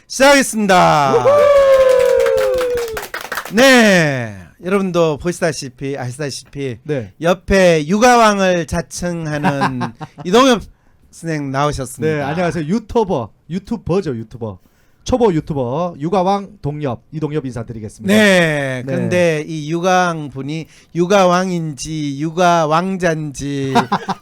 시작하겠습니다. 네, 여러분도 아시다시피 네. 옆에 육아왕을 자청하는 이동엽 선생 나오셨습니다. 네, 안녕하세요. 유튜버죠, 유튜버. 초보 유튜버 육아왕 동엽 이동엽 인사드리겠습니다. 네, 근데 이 육아왕 분이 육아왕인지 육아왕자인지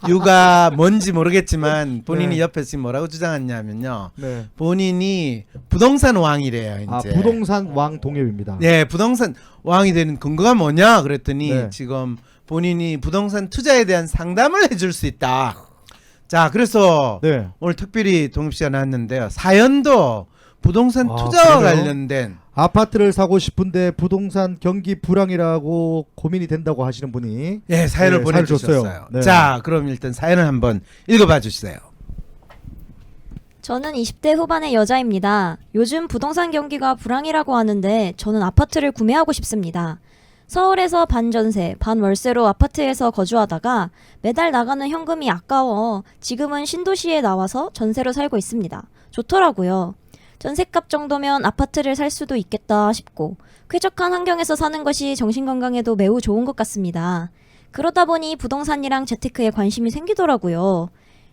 육아 뭔지 모르겠지만 본인이 네. 옆에서 지금 뭐라고 주장하냐면요. 네. 본인이 부동산 왕이래요. 이제. 아, 부동산 왕 동엽입니다. 네, 부동산 왕이 되는 근거가 뭐냐 그랬더니 네. 지금 본인이 부동산 투자에 대한 상담을 해줄 수 있다. 자, 그래서 네. 오늘 특별히 동엽 씨가 나왔는데요. 사연도 부동산 아, 투자와 그래요? 관련된 아파트를 사고 싶은데 부동산 경기 불황이라고 고민이 된다고 하시는 분이 예, 사연을 네, 보내주셨어요. 사연을 줬어요. 네. 자, 그럼 일단 사연을 한번 읽어봐 주세요. 저는 20대 후반의 여자입니다. 요즘 부동산 경기가 불황이라고 하는데 저는 아파트를 구매하고 싶습니다. 서울에서 반전세, 반월세로 아파트에서 거주하다가 매달 나가는 현금이 아까워 지금은 신도시에 나와서 전세로 살고 있습니다. 좋더라고요. 전셋값 정도면 아파트를 살 수도 있겠다 싶고 쾌적한 환경에서 사는 것이 정신건강에도 매우 좋은 것 같습니다. 그러다 보니 부동산이랑 재테크에 관심이 생기더라고요.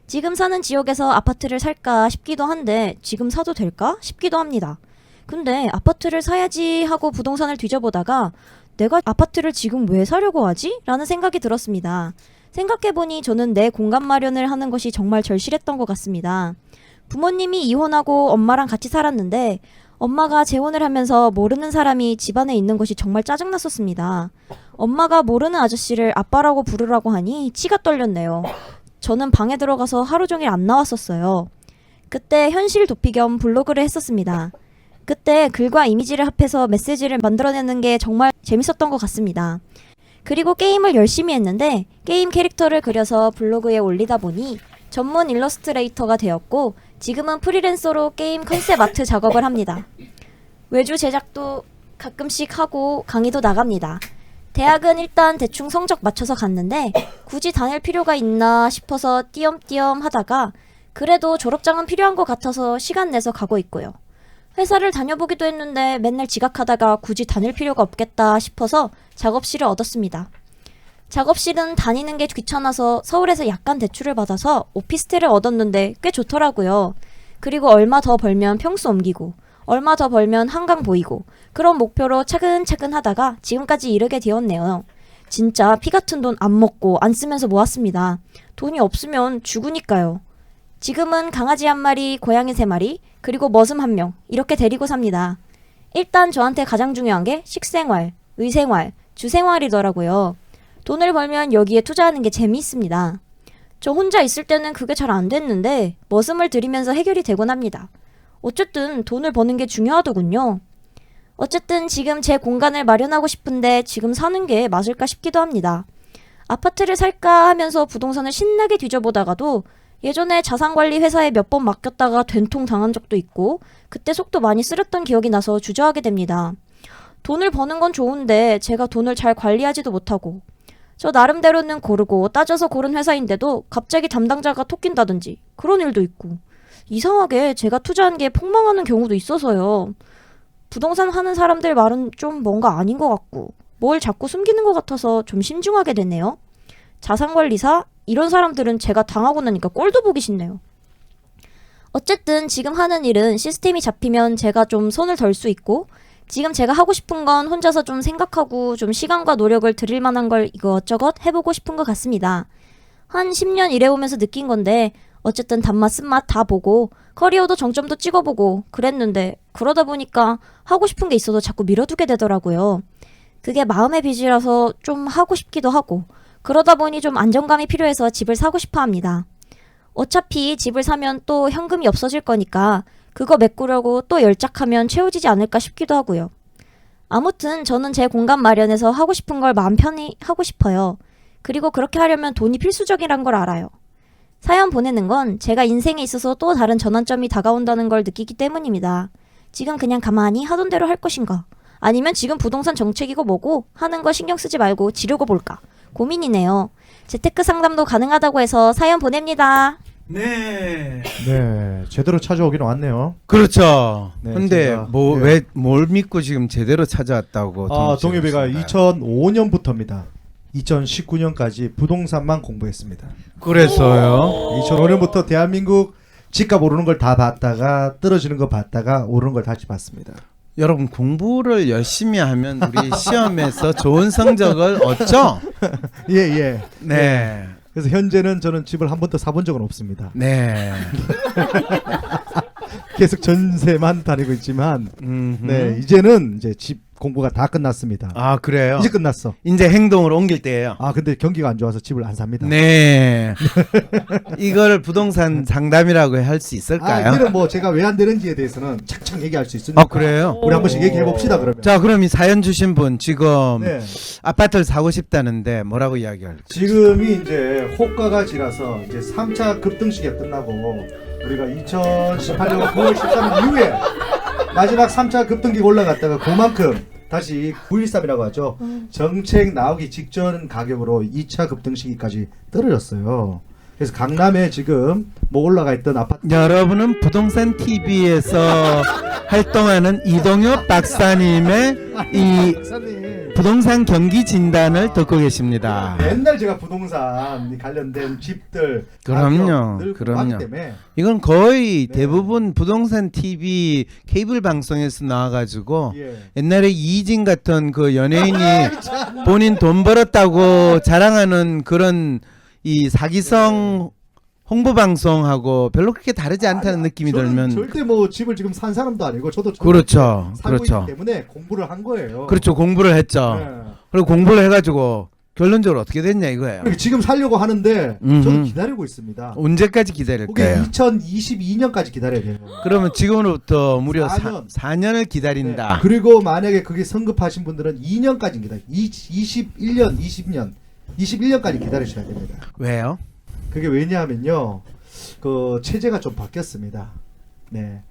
지금 사는 지역에서 아파트를 살까 싶기도 한데 지금 사도 될까 싶기도 합니다. 근데 아파트를 사야지 하고 부동산을 뒤져보다가 내가 아파트를 지금 왜 사려고 하지? 라는 생각이 들었습니다. 생각해보니 저는 내 공간 마련을 하는 것이 정말 절실했던 것 같습니다. 부모님이 이혼하고 엄마랑 같이 살았는데 엄마가 재혼을 하면서 모르는 사람이 집안에 있는 것이 정말 짜증났었습니다. 엄마가 모르는 아저씨를 아빠라고 부르라고 하니 치가 떨렸네요. 저는 방에 들어가서 하루 종일 안 나왔었어요. 그때 현실 도피 겸 블로그를 했었습니다. 그때 글과 이미지를 합해서 메시지를 만들어내는 게 정말 재밌었던 것 같습니다. 그리고 게임을 열심히 했는데 게임 캐릭터를 그려서 블로그에 올리다 보니 전문 일러스트레이터가 되었고 지금은 프리랜서로 게임 컨셉 아트 작업을 합니다. 외주 제작도 가끔씩 하고 강의도 나갑니다. 대학은 일단 대충 성적 맞춰서 갔는데 굳이 다닐 필요가 있나 싶어서 띄엄띄엄 하다가 그래도 졸업장은 필요한 것 같아서 시간 내서 가고 있고요. 회사를 다녀보기도 했는데 맨날 지각하다가 굳이 다닐 필요가 없겠다 싶어서 작업실을 얻었습니다. 작업실은 다니는 게 귀찮아서 서울에서 약간 대출을 받아서 오피스텔을 얻었는데 꽤 좋더라고요. 그리고 얼마 더 벌면 평수 옮기고 얼마 더 벌면 한강 보이고 그런 목표로 차근차근 하다가 지금까지 이르게 되었네요. 진짜 피 같은 돈 안 먹고 안 쓰면서 모았습니다. 돈이 없으면 죽으니까요. 지금은 강아지 1마리, 고양이 3마리, 그리고 머슴 1명 이렇게 데리고 삽니다. 일단 저한테 가장 중요한 게 식생활, 의생활, 주생활이더라고요. 돈을 벌면 여기에 투자하는 게 재미있습니다. 저 혼자 있을 때는 그게 잘 안 됐는데 머슴을 들이면서 해결이 되곤 합니다. 어쨌든 돈을 버는 게 중요하더군요. 어쨌든 지금 제 공간을 마련하고 싶은데 지금 사는 게 맞을까 싶기도 합니다. 아파트를 살까 하면서 부동산을 신나게 뒤져보다가도 예전에 자산관리 회사에 몇 번 맡겼다가 된통 당한 적도 있고 그때 속도 많이 쓰렸던 기억이 나서 주저하게 됩니다. 돈을 버는 건 좋은데 제가 돈을 잘 관리하지도 못하고 저 나름대로는 고르고 따져서 고른 회사인데도 갑자기 담당자가 톡낀다든지 그런 일도 있고 이상하게 제가 투자한 게 폭망하는 경우도 있어서요. 부동산 하는 사람들 말은 좀 뭔가 아닌 것 같고 뭘 자꾸 숨기는 것 같아서 좀 심중하게 되네요. 자산관리사? 이런 사람들은 제가 당하고 나니까 꼴도 보기 싫네요. 어쨌든 지금 하는 일은 시스템이 잡히면 제가 좀 손을 덜 수 있고 지금 제가 하고 싶은 건 혼자서 좀 생각하고 좀 시간과 노력을 들일 만한 걸 이것저것 해보고 싶은 것 같습니다. 한 10년 일해오면서 느낀 건데 어쨌든 단맛 쓴맛 다 보고 커리어도 정점도 찍어보고 그랬는데 그러다 보니까 하고 싶은 게 있어도 자꾸 미뤄두게 되더라고요. 그게 마음의 빚이라서 좀 하고 싶기도 하고 그러다 보니 좀 안정감이 필요해서 집을 사고 싶어 합니다. 어차피 집을 사면 또 현금이 없어질 거니까 그거 메꾸려고 또 열짝하면 채워지지 않을까 싶기도 하고요. 아무튼 저는 제 공간 마련해서 하고 싶은 걸 마음 편히 하고 싶어요. 그리고 그렇게 하려면 돈이 필수적이란 걸 알아요. 사연 보내는 건 제가 인생에 있어서 또 다른 전환점이 다가온다는 걸 느끼기 때문입니다. 지금 그냥 가만히 하던 대로 할 것인가? 아니면 지금 부동산 정책이고 뭐고 하는 거 신경 쓰지 말고 지르고 볼까? 고민이네요. 재테크 상담도 가능하다고 해서 사연 보냅니다. 네. 네, 제대로 찾아오기는 왔네요. 그렇죠. 네, 근데 제가, 뭐 예. 왜 뭘 믿고 지금 제대로 찾아왔다고? 동엽이가 정치를 2005년부터입니다. 2019년까지 부동산만 공부했습니다. 그래서요. 2005년부터 대한민국 집값 오르는 걸 다 봤다가 떨어지는 거 봤다가 오르는 걸 다시 봤습니다. 여러분 공부를 열심히 하면 우리 시험에서 좋은 성적을 얻죠? 예, 예. 네. 그래서 현재는 저는 집을 한 번도 사본 적은 없습니다. 네. 계속 전세만 다니고 있지만 음흠. 네, 이제는 이제 집 공부가 다 끝났습니다. 아, 그래요? 이제 끝났어. 이제 행동으로 옮길 때예요. 아, 근데 경기가 안 좋아서 집을 안 삽니다. 네. 이걸 부동산 상담이라고 할 수 있을까요? 이는 뭐 제가 왜 안 되는지에 대해서는 착착 얘기할 수 있으니까. 아, 그래요? 우리 한 번씩 얘기해 봅시다 그러면. 자, 그럼 이 사연 주신 분 지금 네. 아파트를 사고 싶다는데 뭐라고 이야기할까요? 지금이 이제 호가가 지나서 이제 3차 급등시기가 끝나고 우리가 2018년 9월 13일 이후에 마지막 3차 급등기가 올라갔다가 그만큼 다시 913이라고 하죠. 정책 나오기 직전 가격으로 2차 급등시기까지 떨어졌어요. 그래서 강남에 지금 뭐 올라가 있던 아파트 여러분은 부동산 TV에서 활동하는 이동엽 박사님의 이 박사님 부동산 경기 진단을 듣고 계십니다. 맨날 제가 부동산 관련된 집들 그럼요. 가격 늘 그럼요. 공부하기 때문에 이건 거의 네. 대부분 부동산 TV 케이블 방송에서 나와가지고 예. 옛날에 이진 같은 그 연예인이 본인 돈 벌었다고 자랑하는 그런 이 사기성 홍보 방송하고 별로 그렇게 다르지 않다는 아니, 느낌이 저는 들면 절대 뭐 집을 지금 산 사람도 아니고 저도 그렇죠. 살고 그렇죠. 있기 때문에 공부를 한 거예요. 그렇죠. 공부를 했죠. 네. 그리고 공부를 해가지고 결론적으로 어떻게 됐냐 이거예요. 그러니까 지금 살려고 하는데 음흠. 저도 기다리고 있습니다. 언제까지 그게 기다릴까요? 2022년까지 기다려야 돼요. 그러면 지금으로부터 무려 4년. 4년을 기다린다. 네. 그리고 만약에 그게 성급하신 분들은 2년까지 기다려. 21년, 20년, 21년까지 기다리셔야 됩니다. 왜요? 그게 왜냐하면요, 그 체제가 좀 바뀌었습니다. 네,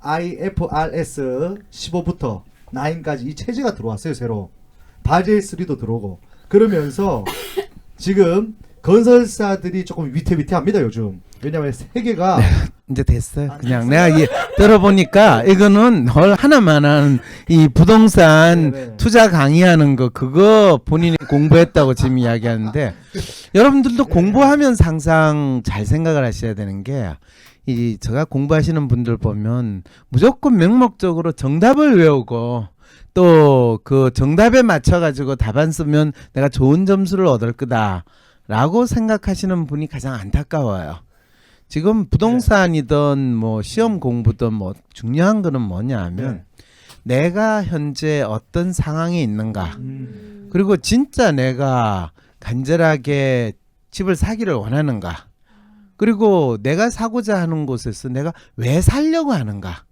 IFRS 15부터 9까지 이 체제가 들어왔어요 새로. 바젤 3도 들어오고 그러면서 지금 건설사들이 조금 위태위태합니다 요즘. 왜냐하면 세계가 이제 됐어요. 그냥 내가 이게 들어보니까 이거는 헐 하나만한 이 부동산 네. 투자 강의하는 거 그거 본인이 공부했다고 지금 이야기하는데 여러분들도 공부하면서 항상 잘 생각을 하셔야 되는 게 이 제가 공부하시는 분들 보면 무조건 맹목적으로 정답을 외우고 또 그 정답에 맞춰 가지고 답안 쓰면 내가 좋은 점수를 얻을 거다라고 생각하시는 분이 가장 안타까워요. 지금 부동산이든 뭐 시험 공부든 뭐 중요한 거는 뭐냐 하면 내가 현재 어떤 상황에 있는가 그리고 진짜 내가 간절하게 집을 사기를 원하는가 그리고 내가 사고자 하는 곳에서 내가 왜 살려고 하는가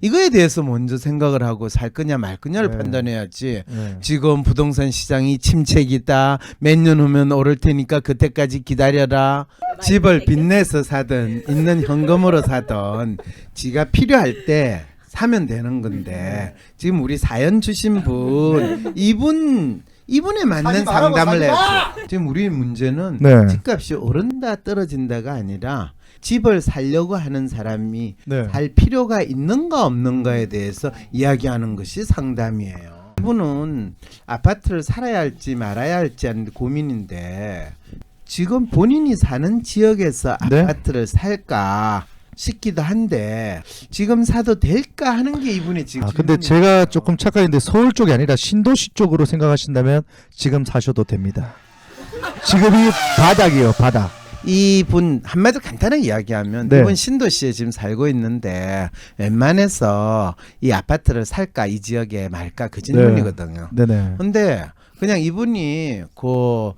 이거에 대해서 먼저 생각을 하고 살 거냐 말 거냐를 네. 판단해야지 네. 지금 부동산 시장이 침체기다 몇 년 후면 오를 테니까 그때까지 기다려라 집을 빚내서 사든 있는 현금으로 사든 지가 필요할 때 사면 되는 건데 지금 우리 사연 주신 분 이분에 맞는 사지 말라고, 상담을 사지 해요. 마! 지금 우리 문제는 네. 집값이 오른다 떨어진다가 아니라 집을 살려고 하는 사람이 네. 살 필요가 있는가 없는가에 대해서 이야기하는 것이 상담이에요. 이분은 아파트를 살아야 할지 말아야 할지 하는 고민인데 지금 본인이 사는 지역에서 네. 아파트를 살까 싶기도 한데 지금 사도 될까 하는 게 이분이 지금 근데 질문이에요. 제가 조금 착각인데 서울 쪽이 아니라 신도시 쪽으로 생각하신다면 지금 사셔도 됩니다. 지금이 바닥이에요, 바닥. 이분 한마디로 간단하게 이야기하면 네. 이분 신도시에 지금 살고 있는데 웬만해서 이 아파트를 살까 이 지역에 말까 그 질문이거든요. 네네. 근데 그냥 이분이 그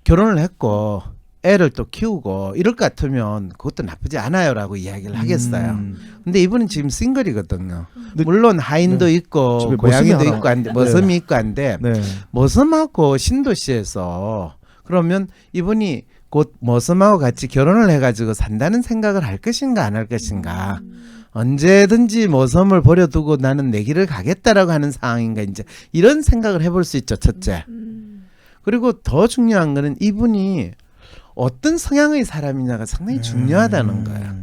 결혼을 했고 애를 또 키우고 이럴 것 같으면 그것도 나쁘지 않아요라고 이야기를 하겠어요. 근데 이분은 지금 싱글이거든요. 네. 물론 하인도 있고 집에 고양이도 머슴이 하나. 있고 한데 네. 머슴이 있고 한데 네. 머슴하고 신도시에서 그러면 이분이 곧 머슴하고 같이 결혼을 해가지고 산다는 생각을 할 것인가 안 할 것인가 언제든지 머슴을 버려두고 나는 내 길을 가겠다라고 하는 상황인가 이제 이런 생각을 해볼 수 있죠. 첫째. 그리고 더 중요한 거는 이분이 어떤 성향의 사람이냐가 상당히 중요하다는 거야.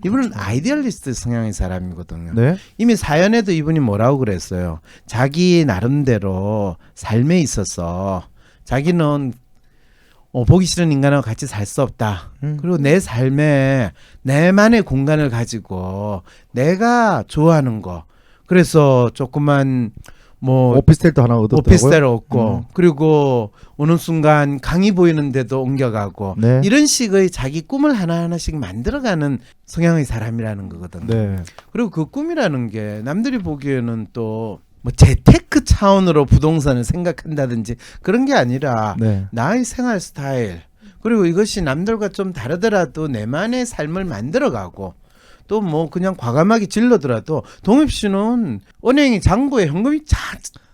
이분은 아이디얼리스트 성향의 사람이거든요. 네. 이미 사연에도 이분이 뭐라고 그랬어요. 자기 나름대로 삶에 있어서 자기는 보기 싫은 인간하고 같이 살 수 없다. 그리고 내 삶에 내만의 공간을 가지고 내가 좋아하는 거. 그래서 조그만 뭐 오피스텔도 하나 얻었다고요? 오피스텔 얻고 그리고 어느 순간 강이 보이는데도 옮겨가고 네. 이런 식의 자기 꿈을 하나하나씩 만들어가는 성향의 사람이라는 거거든요. 네. 그리고 그 꿈이라는 게 남들이 보기에는 또 뭐 재테크 차원으로 부동산을 생각한다든지 그런 게 아니라 네. 나의 생활 스타일 그리고 이것이 남들과 좀 다르더라도 내만의 삶을 만들어가고 또 뭐 그냥 과감하게 질러더라도 동엽 씨는 은행에 잔고에 현금이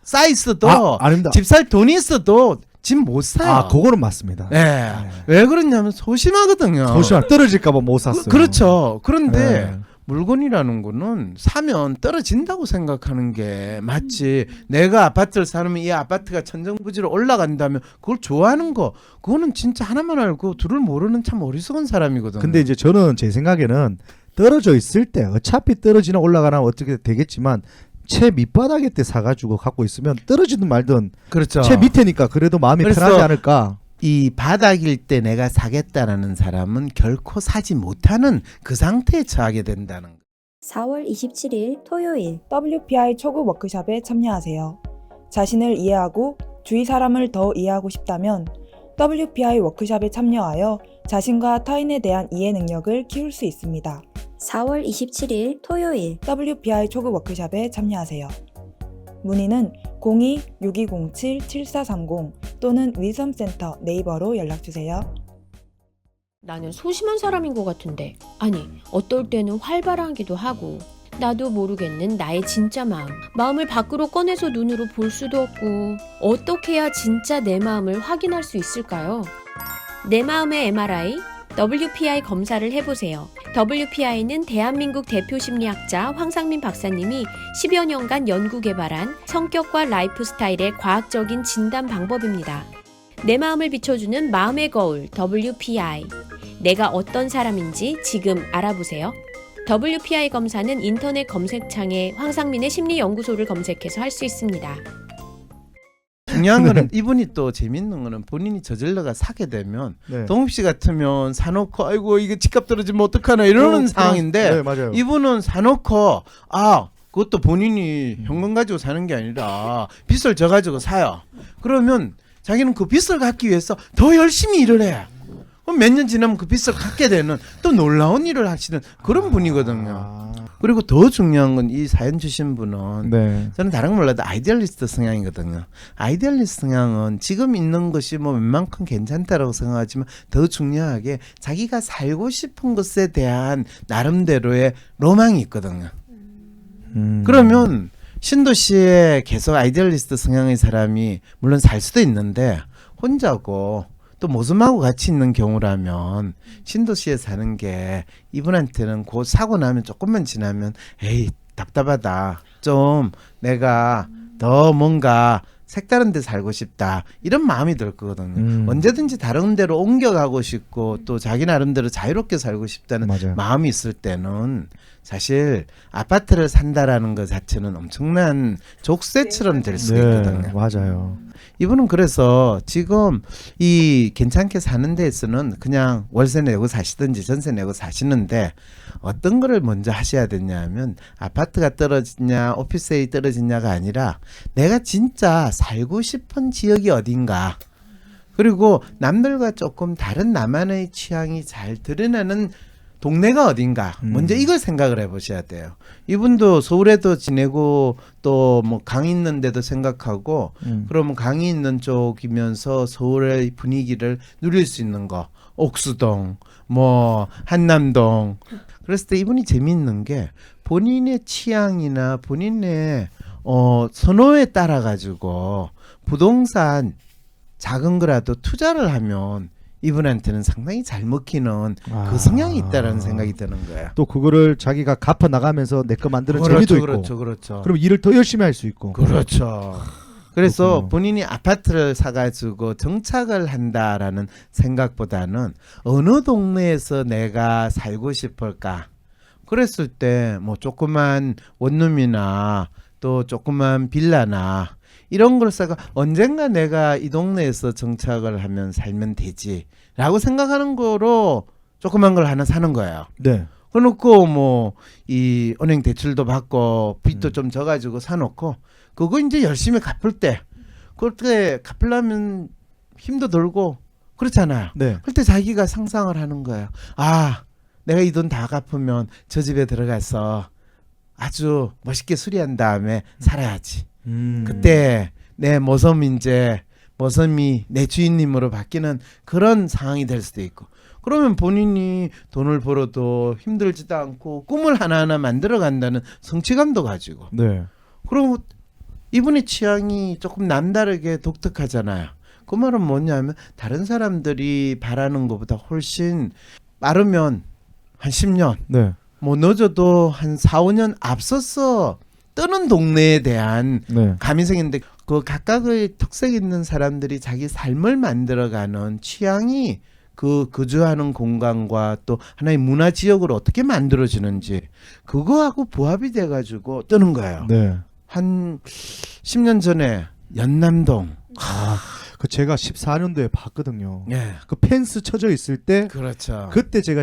쌓여 있어도 아닙니다. 집 살 돈이 있어도 집 못 사요. 그거는 맞습니다. 네. 왜 그러냐면 소심하거든요. 소심한 떨어질까봐 못 샀어요. 그렇죠. 그런데 네. 물건이라는 거는 사면 떨어진다고 생각하는 게 맞지. 내가 아파트를 사면 이 아파트가 천정부지로 올라간다면 그걸 좋아하는 거 그거는 진짜 하나만 알고 둘을 모르는 참 어리석은 사람이거든요. 근데 이제 저는 제 생각에는 떨어져 있을 때 어차피 떨어지나 올라가나 어떻게 되겠지만 채 밑바닥에 때 사가지고 갖고 있으면 떨어지든 말든 그렇죠. 채 밑에니까 그래도 마음이 그래서 편하지 않을까. 이 바닥일 때 내가 사겠다라는 사람은 결코 사지 못하는 그 상태에 처하게 된다는 거. 4월 27일 토요일 WPI 초급 워크숍에 참여하세요. 자신을 이해하고 주위 사람을 더 이해하고 싶다면 WPI 워크숍에 참여하여 자신과 타인에 대한 이해 능력을 키울 수 있습니다. 4월 27일 토요일 WPI 초급 워크숍에 참여하세요. 문의는 02-6207-7430 또는 위섬센터 네이버로 연락주세요. 나는 소심한 사람인 것 같은데 아니 어떨 때는 활발하기도 하고 나도 모르겠는 나의 진짜 마음을 밖으로 꺼내서 눈으로 볼 수도 없고 어떻게 해야 진짜 내 마음을 확인할 수 있을까요? 내 마음의 MRI WPI 검사를 해보세요. WPI는 대한민국 대표 심리학자 황상민 박사님이 10여 년간 연구 개발한 성격과 라이프 스타일의 과학적인 진단 방법입니다. 내 마음을 비춰주는 마음의 거울 WPI. 내가 어떤 사람인지 지금 알아보세요. WPI 검사는 인터넷 검색창에 황상민의 심리연구소를 검색해서 할 수 있습니다. 중요한 거는 이분이 또 재밌는 거는 본인이 저질러가 사게 되면 네. 동엽 씨 같으면 사놓고 아이고 이게 집값 떨어지면 어떡하나 이러는 상황인데 네, 맞아요. 이분은 사놓고 그것도 본인이 현금 가지고 사는 게 아니라 빚을 져 가지고 사요. 그러면 자기는 그 빚을 갚기 위해서 더 열심히 일을 해. 그럼 몇 년 지나면 그 빚을 갚게 되는 또 놀라운 일을 하시는 그런 분이거든요. 그리고 더 중요한 건 이 사연 주신 분은 네. 저는 다른 건 몰라도 아이디얼리스트 성향이거든요. 아이디얼리스트 성향은 지금 있는 것이 뭐 웬만큼 괜찮다라고 생각하지만 더 중요하게 자기가 살고 싶은 것에 대한 나름대로의 로망이 있거든요. 그러면 신도 씨의 계속 아이디얼리스트 성향의 사람이 물론 살 수도 있는데 혼자고 또 모습하고 같이 있는 경우라면 신도 씨에 사는 게 이분한테는 곧 사고 나면 조금만 지나면 에이 답답하다. 좀 내가 더 뭔가 색다른 데 살고 싶다. 이런 마음이 들 거거든요. 언제든지 다른 데로 옮겨가고 싶고 또 자기 나름대로 자유롭게 살고 싶다는 맞아요. 마음이 있을 때는 사실 아파트를 산다라는 것 자체는 엄청난 족쇄처럼 될 수 있거든요. 맞아요. 이분은 그래서 지금 이 괜찮게 사는 데에서는 그냥 월세 내고 사시든지 전세 내고 사시는데 어떤 거를 먼저 하셔야 되냐면 아파트가 떨어지냐 오피스텔이 떨어지냐가 아니라 내가 진짜 살고 싶은 지역이 어딘가 그리고 남들과 조금 다른 나만의 취향이 잘 드러나는 동네가 어딘가 먼저 이걸 생각을 해보셔야 돼요. 이분도 서울에도 지내고 또 뭐 강이 있는 데도 생각하고 그러면 강이 있는 쪽이면서 서울의 분위기를 누릴 수 있는 거 옥수동 뭐 한남동 그랬을 때 이분이 재미있는 게 본인의 취향이나 본인의 선호에 따라 가지고 부동산 작은 거라도 투자를 하면 이분한테는 상당히 잘 먹히는 그 성향이 있다라는 생각이 드는 거예요. 또 그거를 자기가 갚아 나가면서 내 거 만드는 그렇죠, 재미도 있고. 그렇죠. 그럼 일을 더 열심히 할 수 있고. 그렇죠. 그래서 그렇군요. 본인이 아파트를 사가지고 정착을 한다라는 생각보다는 어느 동네에서 내가 살고 싶을까? 그랬을 때 뭐 조그만 원룸이나 또 조그만 빌라나 이런 걸 사가 언젠가 내가 이 동네에서 정착을 하면 살면 되지라고 생각하는 거로 조그만 걸 하나 사는 거예요. 네. 그놓고 뭐 이 은행 대출도 받고 빚도 좀 져가지고 사놓고 그거 이제 열심히 갚을 때 그때 갚으려면 힘도 들고 그렇잖아요. 네. 그때 자기가 상상을 하는 거예요. 아, 내가 이 돈 다 갚으면 저 집에 들어가서 아주 멋있게 수리한 다음에 살아야지. 그때 내 모섬이 내 주인님으로 바뀌는 그런 상황이 될 수도 있고. 그러면 본인이 돈을 벌어도 힘들지도 않고 꿈을 하나하나 만들어 간다는 성취감도 가지고. 네. 그럼 이분의 취향이 조금 남다르게 독특하잖아요. 그 말은 뭐냐면 다른 사람들이 바라는 것보다 훨씬 빠르면 한 10년, 네. 뭐 늦어도 한 4, 5년 앞서서 뜨는 동네에 대한 네. 감이 생기는데 그 각각의 특색 있는 사람들이 자기 삶을 만들어가는 취향이 그 거주하는 공간과 또 하나의 문화 지역으로 어떻게 만들어지는지 그거하고 부합이 돼가지고 뜨는 거예요. 네. 한 10년 전에 연남동. 그 제가 14년도에 봤거든요. 예. 그 펜스 쳐져 있을 때 그렇죠. 그때 제가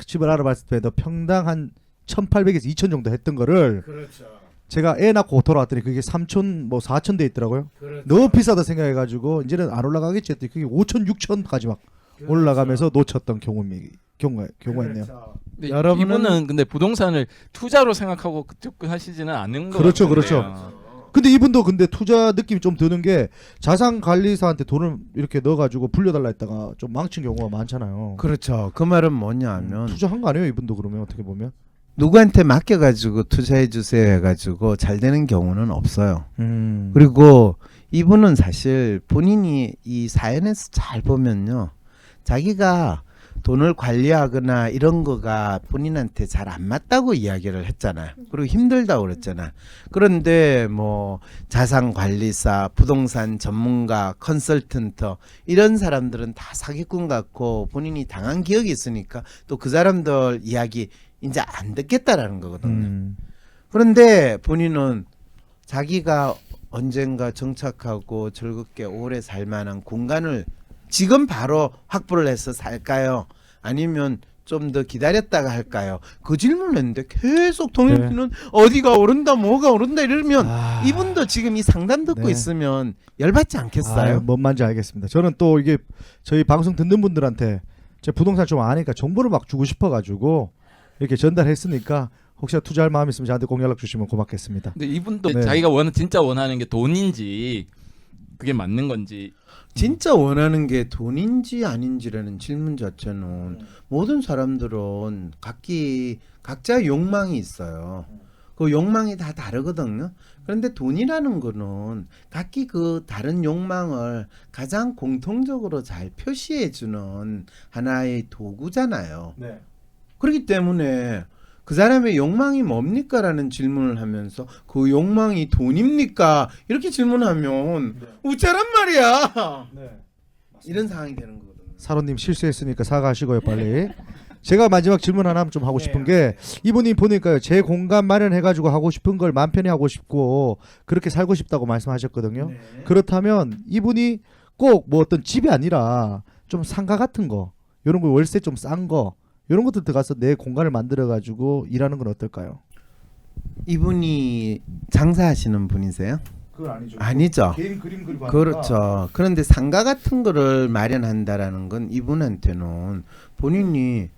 집을 알아봤을 때 너 평당 한 1,800에서 2,000 정도 했던 거를 그렇죠. 제가 애 낳고 돌아왔더니 그게 3,000 뭐 4,000 돼 있더라고요. 그렇죠. 너무 비싸다 생각해가지고 이제는 안 올라가겠지 했더니 그게 5,000, 6,000까지 막 올라가면서 놓쳤던 경우가 있네요. 근데 여러분은- 이분은 근데 부동산을 투자로 생각하고 접근하시지는 않은 거 그렇죠, 같은데요. 근데 이분도 근데 투자 느낌이 좀 드는 게 자산관리사한테 돈을 이렇게 넣어가지고 불려달라 했다가 좀 망친 경우가 많잖아요. 그렇죠. 그 말은 뭐냐면 투자한 거 아니에요 이분도 그러면 어떻게 보면? 누구한테 맡겨가지고 투자해 주세요 해가지고 잘 되는 경우는 없어요. 그리고 그리고 이분은 사실 본인이 이 사연에서 잘 보면요. 자기가 돈을 관리하거나 이런 거가 본인한테 잘 안 맞다고 이야기를 했잖아요. 그리고 힘들다고 그랬잖아요. 그런데 뭐 자산관리사, 부동산 전문가, 컨설턴트 이런 사람들은 다 사기꾼 같고 본인이 당한 기억이 있으니까 또 그 사람들 이야기 이제 안 듣겠다라는 거거든요. 그런데 본인은 자기가 언젠가 정착하고 즐겁게 오래 살 만한 공간을 지금 바로 확보를 해서 살까요? 아니면 좀 더 기다렸다가 할까요? 그 질문을 했는데 계속 동현이는 어디가 오른다 뭐가 오른다 이러면 이분도 지금 이 상담 듣고 네. 있으면 열받지 않겠어요? 뭔 말인지 알겠습니다. 저는 또 이게 저희 방송 듣는 분들한테 제 부동산 좀 아니까 정보를 막 주고 싶어가지고 이렇게 전달했으니까 혹시나 투자할 마음 있으면 저한테 꼭 연락 주시면 고맙겠습니다. 근데 이분도 네. 자기가 진짜 원하는 게 돈인지 그게 맞는 건지 진짜 원하는 게 돈인지 아닌지라는 질문 자체는 모든 사람들은 각자 욕망이 있어요. 그 욕망이 다 다르거든요. 그런데 돈이라는 거는 각기 그 다른 욕망을 가장 공통적으로 잘 표시해주는 하나의 도구잖아요. 그렇기 때문에 그 사람의 욕망이 뭡니까? 라는 질문을 하면서 그 욕망이 돈입니까? 이렇게 질문하면 우짜란 말이야. 이런 상황이 되는 거거든요. 사로님 실수했으니까 사과하시고요 빨리. 제가 마지막 질문 하나 좀 하고 싶은 게 이분이 보니까요 제 공간 마련해가지고 하고 싶은 걸 마음 편히 하고 싶고 그렇게 살고 싶다고 말씀하셨거든요. 그렇다면 이분이 꼭 뭐 어떤 집이 아니라 좀 상가 같은 거 이런 거 월세 좀 싼 거 이런 것들 들어가서 내 공간을 만들어가지고 일하는 건 어떨까요? 이분이 장사하시는 분이세요? 그건 아니죠. 아니죠. 개인 그림 그리고 그렇죠. 그런데 상가 같은 거를 마련한다라는 건 이분한테는 본인이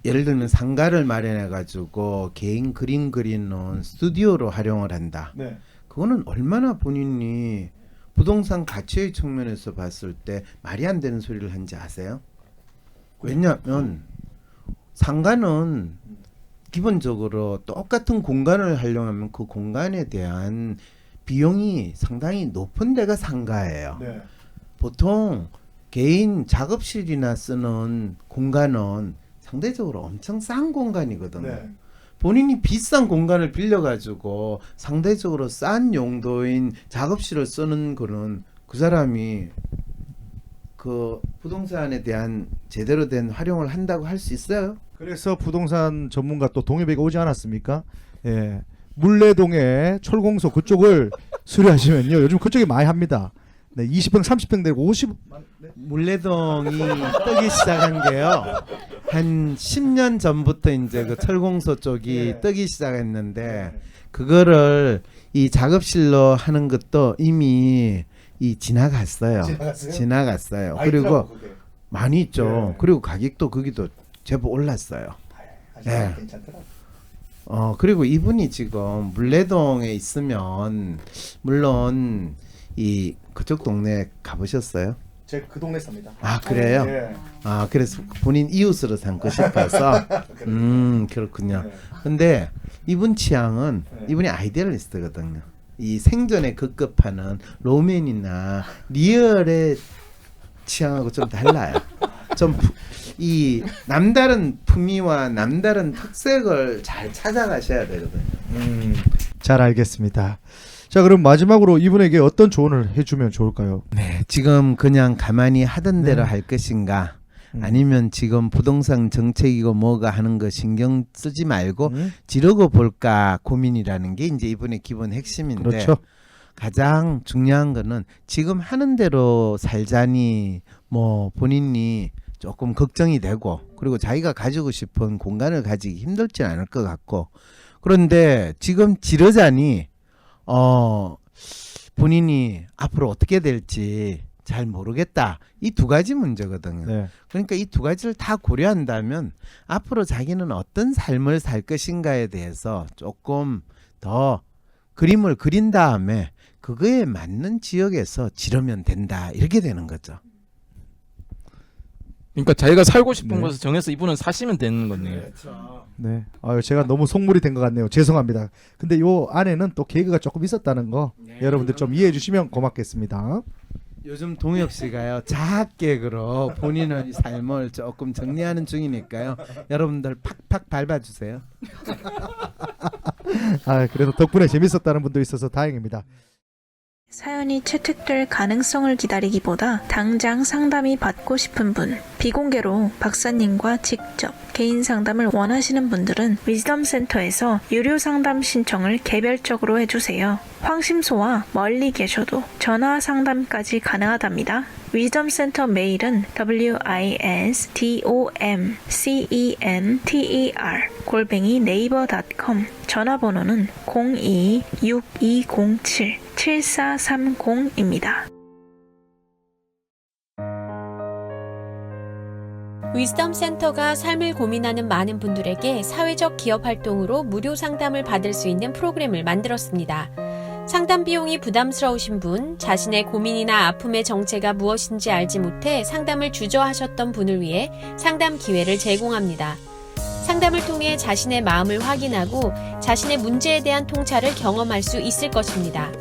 예를 들면 상가를 마련해 가지고 개인 그림 그리는 스튜디오로 활용을 한다. 네. 그거는 얼마나 본인이 부동산 가치의 측면에서 봤을 때 말이 안 되는 소리를 한지 아세요? 왜냐하면 상가는 기본적으로 똑같은 공간을 활용하면 그 공간에 대한 비용이 상당히 높은 데가 상가예요. 네. 보통 개인 작업실이나 쓰는 공간은 상대적으로 엄청 싼 공간이거든요. 네. 본인이 비싼 공간을 빌려가지고 상대적으로 싼 용도인 작업실을 쓰는 거는 그 사람이 그 부동산에 대한 제대로 된 활용을 한다고 할 수 있어요? 그래서 부동산 전문가 또 동해배가 오지 않았습니까? 예. 물레동의 철공소 그쪽을 수리하시면요. 요즘 그쪽이 많이 합니다. 네, 20평, 30평 되고 50. 물레동이 뜨기 시작한 게요. 한 10년 전부터 이제 그 철공소 쪽이 뜨기 시작했는데 그거를 이 작업실로 하는 것도 이미 지나갔어요. 지나갔어요. 그리고 많이 있죠. 그리고 가격도 거기도 제법 올랐어요. 예. 그리고 이분이 지금 물레동에 있으면 물론 이 그쪽 동네 가보셨어요? 제가 그 동네 삽니다. 아 그래요? 예. 아 그래서 본인 이웃으로 삼고 싶어서 그렇군요. 네. 근데 이분 취향은 네. 이분이 아이디얼리스트거든요. 이 생존에 급급하는 로맨이나 리얼의 취향하고 좀 달라요. 좀 이 남다른 품위와 남다른 특색을 잘 찾아가셔야 되거든요. 잘 알겠습니다. 자, 그럼 마지막으로 이분에게 어떤 조언을 해주면 좋을까요? 네, 지금 그냥 가만히 하던 대로 할 것인가? 아니면 지금 부동산 정책이고 뭐가 하는 거 신경 쓰지 말고 지르고 볼까 고민이라는 게 이제 이분의 기본 핵심인데 그렇죠. 가장 중요한 거는 지금 하는 대로 살자니 뭐 본인이 조금 걱정이 되고 그리고 자기가 가지고 싶은 공간을 가지기 힘들지 않을 것 같고 그런데 지금 지르자니 본인이 앞으로 어떻게 될지 잘 모르겠다. 이 두 가지 문제거든요. 네. 그러니까 이 두 가지를 다 고려한다면 앞으로 자기는 어떤 삶을 살 것인가에 대해서 조금 더 그림을 그린 다음에 그거에 맞는 지역에서 지르면 된다. 이렇게 되는 거죠. 그러니까 자기가 살고 싶은 네. 곳을 정해서 이분은 사시면 되는 거네요. 네. 제가 너무 속물이 된 것 같네요. 죄송합니다. 근데 요 안에는 또 개그가 조금 있었다는 거 여러분들 좀 이해해 주시면 고맙겠습니다. 요즘 동혁 씨가요 자학객으로 본인의 삶을 조금 정리하는 중이니까요. 여러분들 팍팍 밟아주세요. 그래도 덕분에 재밌었다는 분도 있어서 다행입니다. 사연이 채택될 가능성을 기다리기보다 당장 상담이 받고 싶은 분, 비공개로 박사님과 직접 개인 상담을 원하시는 분들은 위즈덤 센터에서 유료 상담 신청을 개별적으로 해주세요. 황심소와 멀리 계셔도 전화 상담까지 가능하답니다. 위즈덤 센터 메일은 wisdomcenter@naver.com, 전화번호는 02-6207-7430입니다. 위즈덤 센터가 삶을 고민하는 많은 분들에게 사회적 기업 활동으로 무료 상담을 받을 수 있는 프로그램을 만들었습니다. 상담 비용이 부담스러우신 분, 자신의 고민이나 아픔의 정체가 무엇인지 알지 못해 상담을 주저하셨던 분을 위해 상담 기회를 제공합니다. 상담을 통해 자신의 마음을 확인하고 자신의 문제에 대한 통찰을 경험할 수 있을 것입니다.